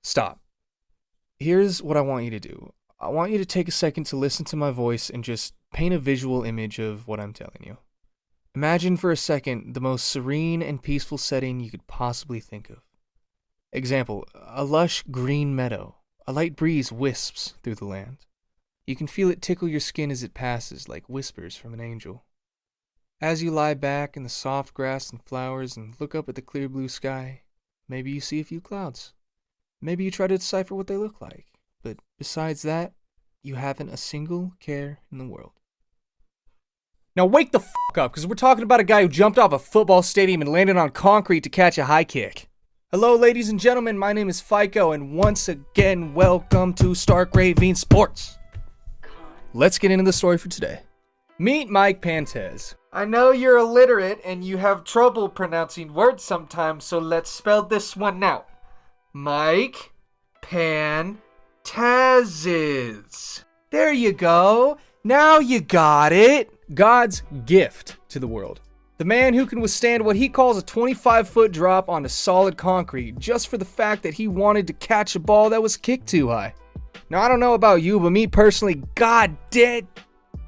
Stop. Here's what I want you to do. I want you to take a second to listen to my voice and just paint a visual image of what I'm telling you. Imagine for a second the most serene and peaceful setting you could possibly think of. Example, a lush green meadow. A light breeze wisps through the land. You can feel it tickle your skin as it passes, like whispers from an angel. As you lie back in the soft grass and flowers and look up at the clear blue sky, maybe you see a few clouds. Maybe you try to decipher what they look like. But besides that, you haven't a single care in the world. Now wake the fuck up, because we're talking about a guy who jumped off a football stadium and landed on concrete to catch a high kick. Hello ladies and gentlemen, my name is Fico, and once again, welcome to Raving Sports. Let's get into the story for today. Meet Mike Pantazis. I know you're illiterate and you have trouble pronouncing words sometimes, so let's spell this one out. Mike Pantazis. There you go. Now you got it. God's gift to the world. The man who can withstand what he calls a 25-foot drop onto solid concrete just for the fact that he wanted to catch a ball that was kicked too high. Now, I don't know about you, but me personally, dang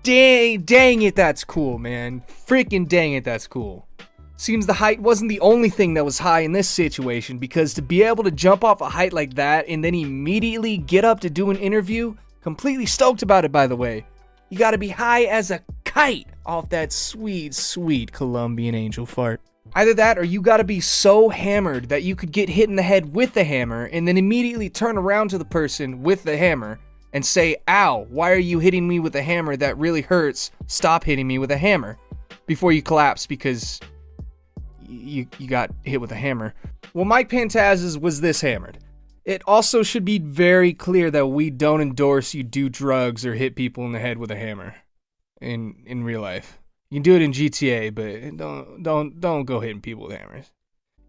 it, that's cool, man. Freaking dang it, that's cool. Seems the height wasn't the only thing that was high in this situation, because to be able to jump off a height like that and then immediately get up to do an interview, completely stoked about it, by the way, you gotta be high as a kite off that sweet, sweet Colombian angel fart. Either that or you gotta be so hammered that you could get hit in the head with the hammer and then immediately turn around to the person with the hammer and say, "Ow, why are you hitting me with a hammer? That really hurts. Stop hitting me with a hammer," before you collapse because you got hit with a hammer. Well, Mike Pantazis was this hammered. It also should be very clear that we don't endorse you do drugs or hit people in the head with a hammer in real life. You can do it in GTA, but don't go hitting people with hammers.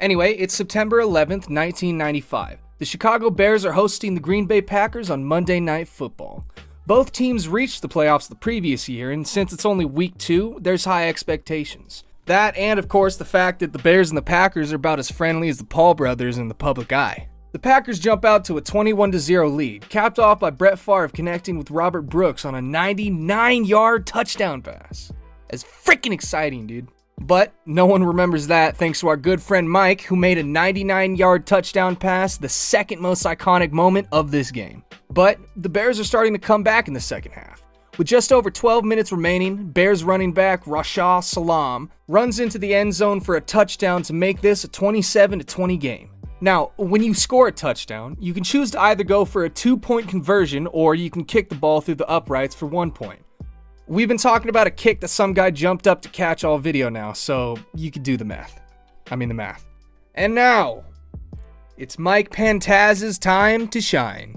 Anyway, it's September 11th, 1995. The Chicago Bears are hosting the Green Bay Packers on Monday Night Football. Both teams reached the playoffs the previous year, and since it's only week 2, there's high expectations. That and, of course, the fact that the Bears and the Packers are about as friendly as the Paul brothers in the public eye. The Packers jump out to a 21-0 lead, capped off by Brett Favre connecting with Robert Brooks on a 99-yard touchdown pass. That's freaking exciting, dude. But no one remembers that thanks to our good friend Mike, who made a 99-yard touchdown pass the second most iconic moment of this game. But the Bears are starting to come back in the second half. With just over 12 minutes remaining, Bears running back Rasha Salam runs into the end zone for a touchdown to make this a 27-20 game. Now, when you score a touchdown, you can choose to either go for a 2-point conversion or you can kick the ball through the uprights for 1 point. We've been talking about a kick that some guy jumped up to catch all video now, so you could do the math. And now, it's Mike Pantazis' time to shine.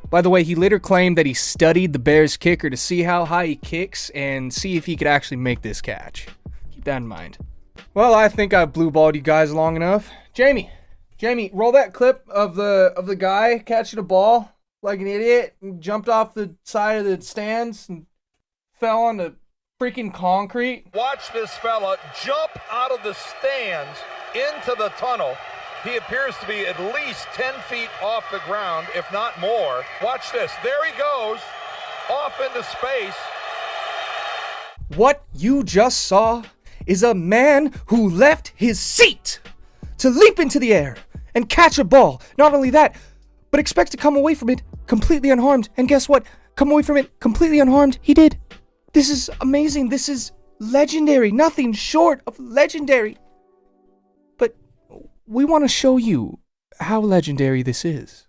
By the way, he later claimed that he studied the Bears kicker to see how high he kicks and see if he could actually make this catch. Keep that in mind. Well, I think I've blue-balled you guys long enough. Jamie, roll that clip of the guy catching a ball like an idiot and jumped off the side of the stands and fell on the freaking concrete. Watch this fella jump out of the stands into the tunnel. He appears to be at least 10 feet off the ground, if not more. Watch this. There he goes, off into space. What you just saw is a man who left his seat to leap into the air and catch a ball. Not only that, but expect to come away from it completely unharmed. And guess what? Come away from it completely unharmed. He did. This is amazing. This is legendary. Nothing short of legendary. But we want to show you how legendary this is.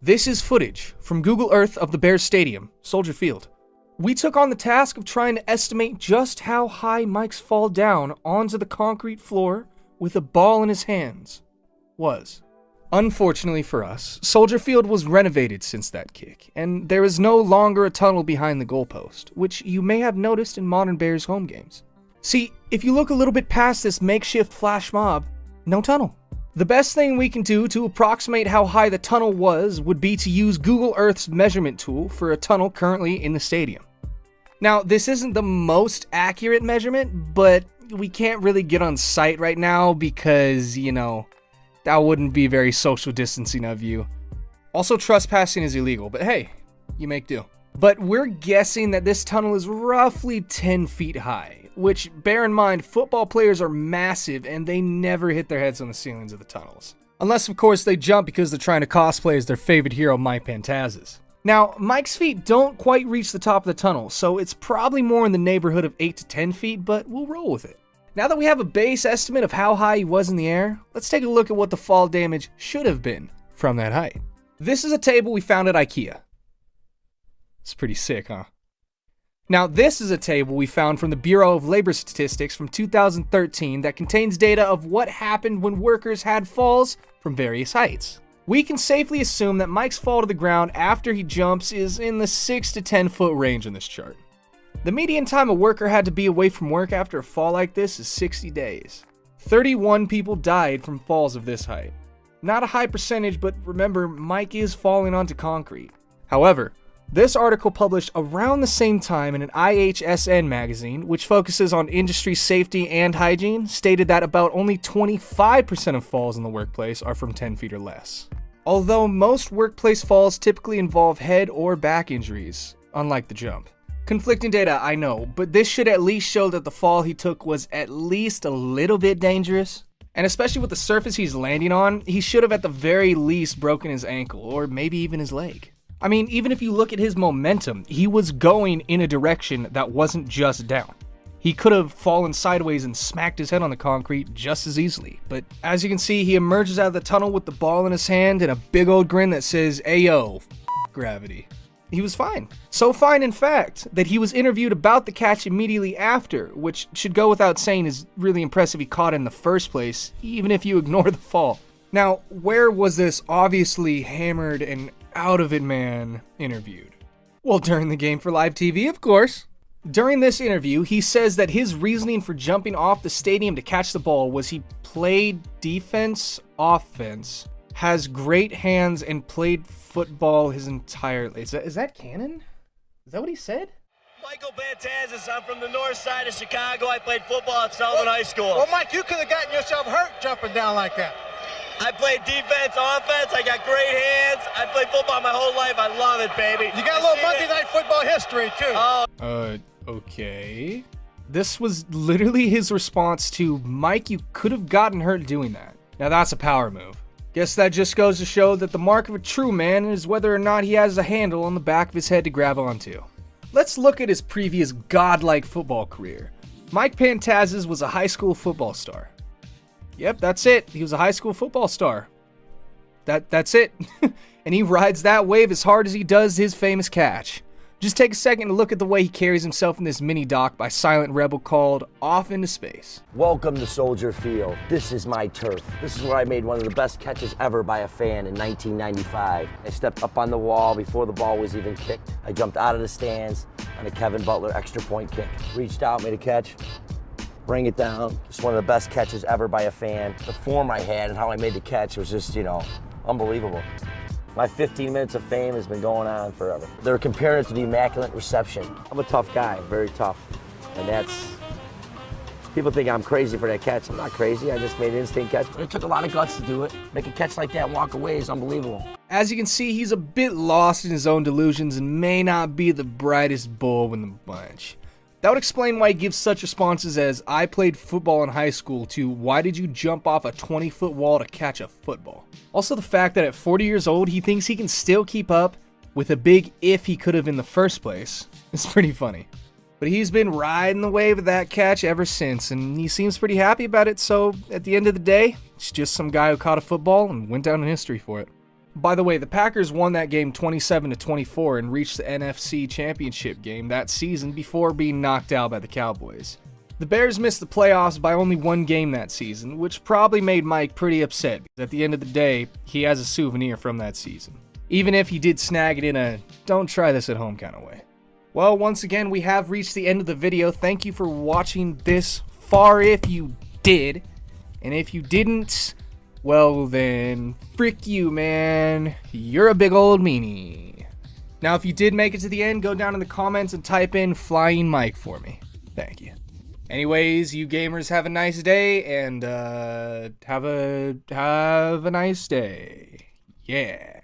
This is footage from Google Earth of the Bears Stadium, Soldier Field. We took on the task of trying to estimate just how high Mike's fall down onto the concrete floor with a ball in his hands was. Unfortunately for us, Soldier Field was renovated since that kick, and there is no longer a tunnel behind the goalpost, which you may have noticed in modern Bears home games. See, if you look a little bit past this makeshift flash mob, no tunnel. The best thing we can do to approximate how high the tunnel was would be to use Google Earth's measurement tool for a tunnel currently in the stadium. Now, this isn't the most accurate measurement, but we can't really get on site right now because, that wouldn't be very social distancing of you. Also, trespassing is illegal, but hey, you make do. But we're guessing that this tunnel is roughly 10 feet high, which, bear in mind, football players are massive and they never hit their heads on the ceilings of the tunnels. Unless, of course, they jump because they're trying to cosplay as their favorite hero, Mike Pantazis. Now, Mike's feet don't quite reach the top of the tunnel, so it's probably more in the neighborhood of 8 to 10 feet, but we'll roll with it. Now that we have a base estimate of how high he was in the air, let's take a look at what the fall damage should have been from that height. This is a table we found at IKEA. It's pretty sick, huh? Now, this is a table we found from the Bureau of Labor Statistics from 2013 that contains data of what happened when workers had falls from various heights. We can safely assume that Mike's fall to the ground after he jumps is in the 6 to 10 foot range in this chart. The median time a worker had to be away from work after a fall like this is 60 days. 31 people died from falls of this height. Not a high percentage, but remember, Mike is falling onto concrete. However, this article published around the same time in an IHSN magazine, which focuses on industry safety and hygiene, stated that about only 25% of falls in the workplace are from 10 feet or less. Although most workplace falls typically involve head or back injuries, unlike the jump. Conflicting data, I know, but this should at least show that the fall he took was at least a little bit dangerous. And especially with the surface he's landing on, he should have at the very least broken his ankle, or maybe even his leg. I mean, even if you look at his momentum, he was going in a direction that wasn't just down. He could have fallen sideways and smacked his head on the concrete just as easily. But as you can see, he emerges out of the tunnel with the ball in his hand and a big old grin that says, "Ayo, gravity." He was fine. So fine, in fact, that he was interviewed about the catch immediately after, which should go without saying is really impressive he caught it in the first place, even if you ignore the fall. Now, where was this obviously hammered and out of it man interviewed? Well, during the Game for Live TV, of course. During this interview, he says that his reasoning for jumping off the stadium to catch the ball was he played defense, offense, has great hands, and played football his entire life. Is that canon? Is that what he said? Michael Pantazis, I'm from the north side of Chicago. I played football at Sullivan High School. Well, Mike, you could have gotten yourself hurt jumping down like that. I played defense, offense. I got great hands. I played football my whole life. I love it, baby. You got a little Monday Night Football history, too. Oh. Okay. This was literally his response to, "Mike, you could have gotten hurt doing that." Now that's a power move. Guess that just goes to show that the mark of a true man is whether or not he has a handle on the back of his head to grab onto. Let's look at his previous godlike football career. Mike Pantazis was a high school football star. Yep, that's it. He was a high school football star. That's it. And he rides that wave as hard as he does his famous catch. Just take a second to look at the way he carries himself in this mini doc by Silent Rebel called Off Into Space. Welcome to Soldier Field. This is my turf. This is where I made one of the best catches ever by a fan in 1995. I stepped up on the wall before the ball was even kicked. I jumped out of the stands on a Kevin Butler extra point kick. Reached out, made a catch, bring it down. Just one of the best catches ever by a fan. The form I had and how I made the catch was just, unbelievable. My 15 minutes of fame has been going on forever. They're comparing it to the Immaculate Reception. I'm a tough guy, very tough. And people think I'm crazy for that catch. I'm not crazy, I just made an instinct catch. But it took a lot of guts to do it. Make a catch like that and walk away is unbelievable. As you can see, he's a bit lost in his own delusions and may not be the brightest bulb in the bunch. That would explain why he gives such responses as, "I played football in high school," to "Why did you jump off a 20-foot wall to catch a football?" Also, the fact that at 40 years old, he thinks he can still keep up with a big if he could have in the first place is pretty funny. But he's been riding the wave of that catch ever since, and he seems pretty happy about it, so at the end of the day, it's just some guy who caught a football and went down in history for it. By the way, the Packers won that game 27-24 and reached the NFC Championship game that season before being knocked out by the Cowboys. The Bears missed the playoffs by only one game that season, which probably made Mike pretty upset because at the end of the day, he has a souvenir from that season. Even if he did snag it in a "don't try this at home" kind of way. Well, once again, we have reached the end of the video. Thank you for watching this far if you did. And if you didn't, well then, frick you, man. You're a big old meanie. Now, if you did make it to the end, go down in the comments and type in Flying Mike for me. Thank you. Anyways, you gamers have a nice day, and have a nice day. Yeah.